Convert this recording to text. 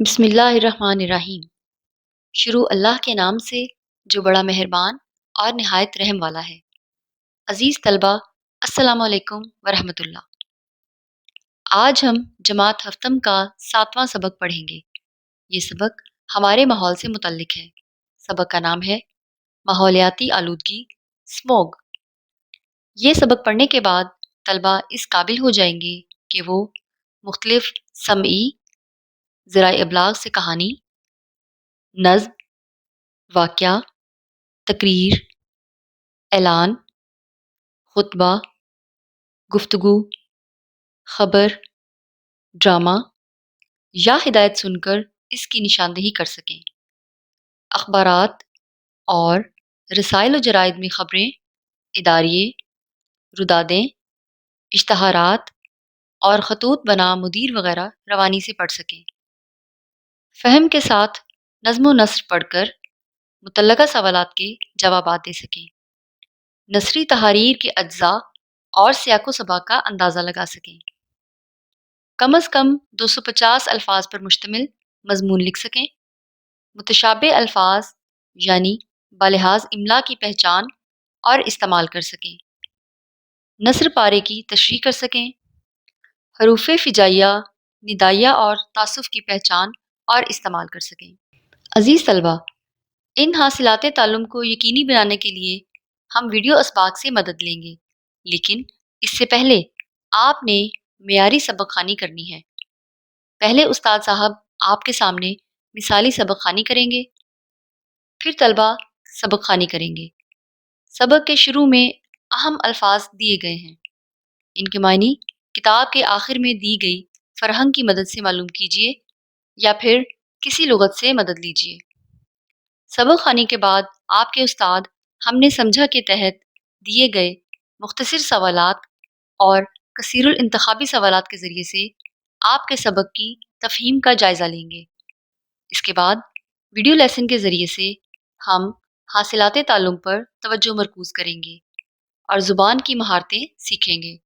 بسم اللہ الرحمن الرحیم۔ شروع اللہ کے نام سے جو بڑا مہربان اور نہایت رحم والا ہے۔ عزیز طلبہ، السلام علیکم ورحمۃ اللہ۔ آج ہم جماعت ہفتم کا 7واں سبق پڑھیں گے۔ یہ سبق ہمارے ماحول سے متعلق ہے۔ سبق کا نام ہے ماحولیاتی آلودگی، اسموگ۔ یہ سبق پڑھنے کے بعد طلبہ اس قابل ہو جائیں گے کہ وہ مختلف سمعی ذرائع ابلاغ سے کہانی، نظم، واقعہ، تقریر، اعلان، خطبہ، گفتگو، خبر، ڈرامہ یا ہدایت سن کر اس کی نشاندہی کر سکیں۔ اخبارات اور رسائل و جرائد میں خبریں، اداریے، ردادیں، اشتہارات اور خطوط بنا مدیر وغیرہ روانی سے پڑھ سکیں۔ فہم کے ساتھ نظم و نثر پڑھ کر متعلقہ سوالات کے جوابات دے سکیں۔ نثری تحاریر کے اجزاء اور سیاق و سباق کا اندازہ لگا سکیں۔ کم از کم 250 الفاظ پر مشتمل مضمون لکھ سکیں۔ متشابہ الفاظ یعنی بلحاظ املا کی پہچان اور استعمال کر سکیں۔ نثر پارے کی تشریح کر سکیں۔ حروف ہجائیہ، ندائیہ اور تعسف کی پہچان اور استعمال کر سکیں۔ عزیز طلبہ، ان حاصلات تعلم کو یقینی بنانے کے لیے ہم ویڈیو اسباق سے مدد لیں گے، لیکن اس سے پہلے آپ نے معیاری سبق خوانی کرنی ہے۔ پہلے استاد صاحب آپ کے سامنے مثالی سبق خوانی کریں گے، پھر طلبہ سبق خوانی کریں گے۔ سبق کے شروع میں اہم الفاظ دیے گئے ہیں۔ ان کے معنی کتاب کے آخر میں دی گئی فرہنگ کی مدد سے معلوم کیجیے یا پھر کسی لغت سے مدد لیجیے۔ سبق خوانی کے بعد آپ کے استاد ہم نے سمجھا کے تحت دیے گئے مختصر سوالات اور کثیر الانتخابی سوالات کے ذریعے سے آپ کے سبق کی تفہیم کا جائزہ لیں گے۔ اس کے بعد ویڈیو لیسن کے ذریعے سے ہم حاصلات تعلم پر توجہ مرکوز کریں گے اور زبان کی مہارتیں سیکھیں گے۔